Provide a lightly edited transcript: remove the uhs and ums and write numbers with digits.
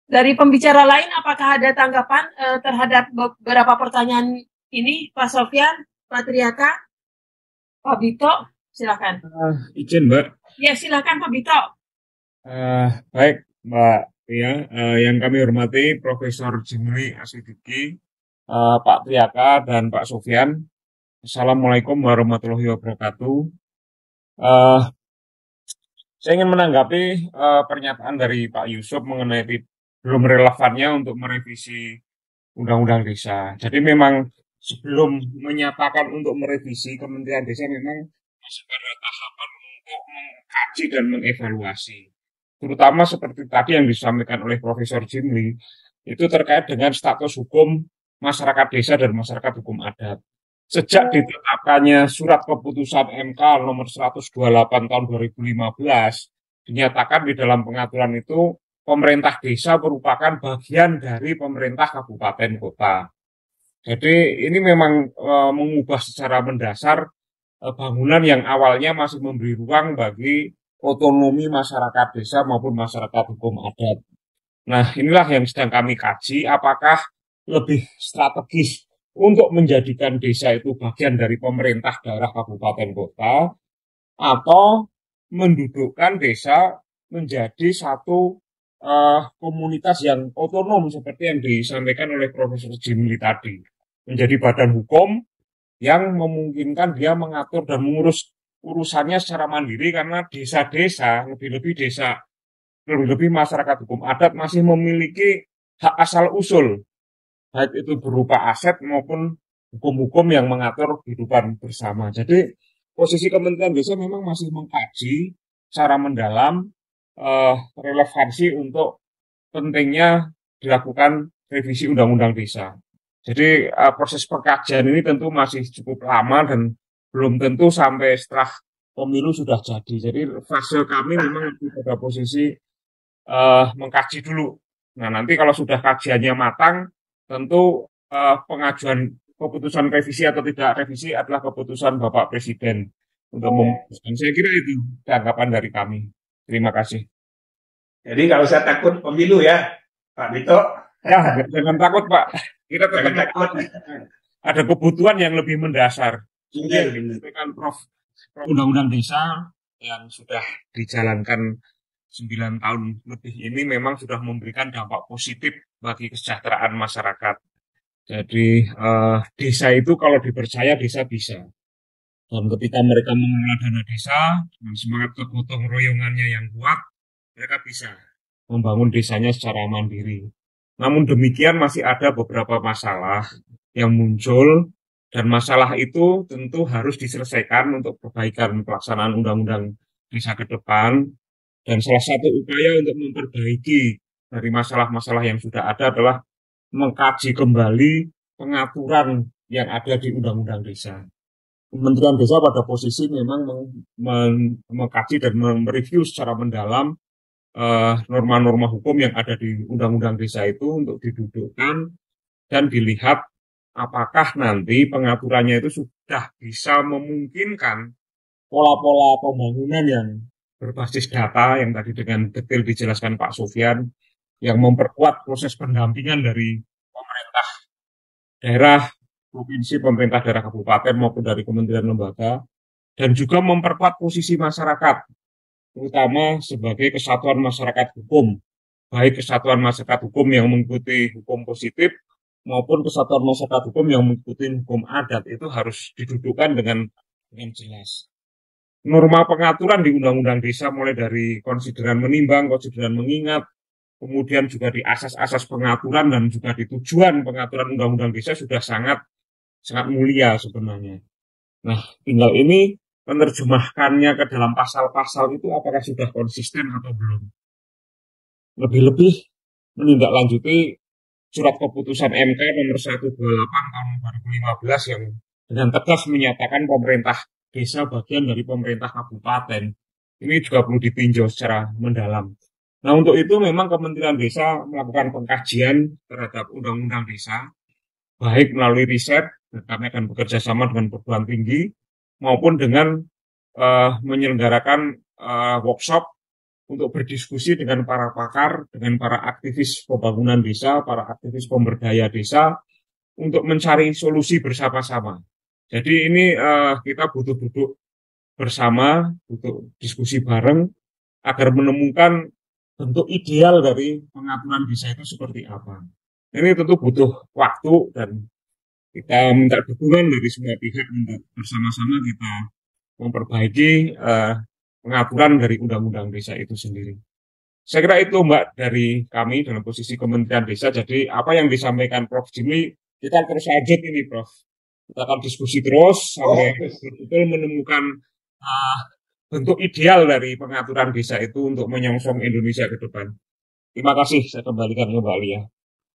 Dari pembicara lain, apakah ada tanggapan terhadap beberapa pertanyaan ini, Pak Sofyan, Pak Triaka, Pak Bito, silakan. Izin Mbak. Ya, silakan Pak Bito. Baik Mbak Ria, yang kami hormati Profesor Jimli Asidiki, Pak Triaka dan Pak Sofyan. Assalamualaikum warahmatullahi wabarakatuh. Eh, saya ingin menanggapi pernyataan dari Pak Yusuf mengenai belum relevannya untuk merevisi Undang-Undang Desa. Jadi memang sebelum menyatakan untuk merevisi Kementerian Desa memang masih pada tahapan untuk mengkaji dan mengevaluasi. Terutama seperti tadi yang disampaikan oleh Profesor Jimli, itu terkait dengan status hukum masyarakat desa dan masyarakat hukum adat. Sejak ditetapkannya surat keputusan MK nomor 128 tahun 2015, dinyatakan di dalam pengaturan itu pemerintah desa merupakan bagian dari pemerintah kabupaten kota. Jadi ini memang mengubah secara mendasar bangunan yang awalnya masih memberi ruang bagi otonomi masyarakat desa maupun masyarakat hukum adat. Nah, inilah yang sedang kami kaji, apakah lebih strategis untuk menjadikan desa itu bagian dari pemerintah daerah kabupaten kota, atau mendudukkan desa menjadi satu komunitas yang otonom seperti yang disampaikan oleh Profesor Jimli tadi, menjadi badan hukum yang memungkinkan dia mengatur dan mengurus urusannya secara mandiri karena desa-desa, lebih-lebih masyarakat hukum adat masih memiliki hak asal usul, baik itu berupa aset maupun hukum-hukum yang mengatur kehidupan bersama. Jadi posisi Kementerian Desa memang masih mengkaji secara mendalam relevansi untuk pentingnya dilakukan revisi Undang-Undang Desa. Jadi proses pengkajian ini tentu masih cukup lama dan belum tentu sampai setelah pemilu sudah jadi. Jadi fase kami memang pada posisi mengkaji dulu. Nah, nanti kalau sudah kajiannya matang, tentu pengajuan keputusan revisi atau tidak revisi adalah keputusan Bapak Presiden untuk memutuskan. Saya kira itu tanggapan dari kami. Terima kasih. Jadi kalau saya takut pemilu ya, Pak Bito. Ya, jangan takut Pak. Kita Jangan tetap takut. ada kebutuhan yang lebih mendasar. Iya, Kan Prof. Undang-Undang Desa yang sudah dijalankan 9 tahun lebih ini memang sudah memberikan dampak positif bagi kesejahteraan masyarakat. Jadi desa itu kalau dipercaya desa bisa. Dan ketika mereka mengelola dana desa dengan semangat kegotong royongannya yang kuat, mereka bisa membangun desanya secara mandiri. Namun demikian masih ada beberapa masalah yang muncul dan masalah itu tentu harus diselesaikan untuk perbaikan pelaksanaan Undang-Undang Desa ke depan. Dan salah satu upaya untuk memperbaiki dari masalah-masalah yang sudah ada adalah mengkaji kembali pengaturan yang ada di Undang-Undang Desa. Kementerian Desa pada posisi memang mengkaji dan mereview secara mendalam norma-norma hukum yang ada di Undang-Undang Desa itu untuk didudukkan dan dilihat apakah nanti pengaturannya itu sudah bisa memungkinkan pola-pola pembangunan yang berbasis data yang tadi dengan detail dijelaskan Pak Sofyan, yang memperkuat proses pendampingan dari pemerintah daerah, provinsi, pemerintah daerah kabupaten maupun dari kementerian lembaga, dan juga memperkuat posisi masyarakat, terutama sebagai kesatuan masyarakat hukum, baik kesatuan masyarakat hukum yang mengikuti hukum positif maupun kesatuan masyarakat hukum yang mengikuti hukum adat itu harus didudukkan dengan jelas. Norma pengaturan di Undang-Undang Desa mulai dari konsideran menimbang, konsideran mengingat, kemudian juga di asas-asas pengaturan dan juga di tujuan pengaturan Undang-Undang Desa sudah sangat mulia sebenarnya. Nah, tinggal ini menerjemahkannya ke dalam pasal-pasal itu apakah sudah konsisten atau belum. Lebih-lebih menindaklanjuti surat keputusan MK nomor 128 tahun 2015 yang dengan tegas menyatakan pemerintah desa bagian dari pemerintah kabupaten. Ini juga perlu ditinjau secara mendalam. Nah, untuk itu memang Kementerian Desa melakukan pengkajian terhadap Undang-Undang Desa, baik melalui riset, dan kami akan bekerja sama dengan perguruan tinggi, maupun dengan menyelenggarakan workshop untuk berdiskusi dengan para pakar, dengan para aktivis pembangunan desa, para aktivis pemberdaya desa, untuk mencari solusi bersama-sama. Jadi ini kita butuh duduk bersama, butuh diskusi bareng, agar menemukan bentuk ideal dari pengaturan desa itu seperti apa. Ini tentu butuh waktu dan kita minta dukungan dari semua pihak untuk bersama-sama kita memperbaiki pengaturan dari undang-undang desa itu sendiri. Saya kira itu Mbak dari kami dalam posisi Kementerian Desa. Jadi apa yang disampaikan Prof. Jimli, kita terus lanjut ini Prof. Kita akan diskusi terus sampai betul menemukan bentuk ideal dari pengaturan desa itu untuk menyongsong Indonesia ke depan. Terima kasih, saya kembalikan ke Mbak Lia.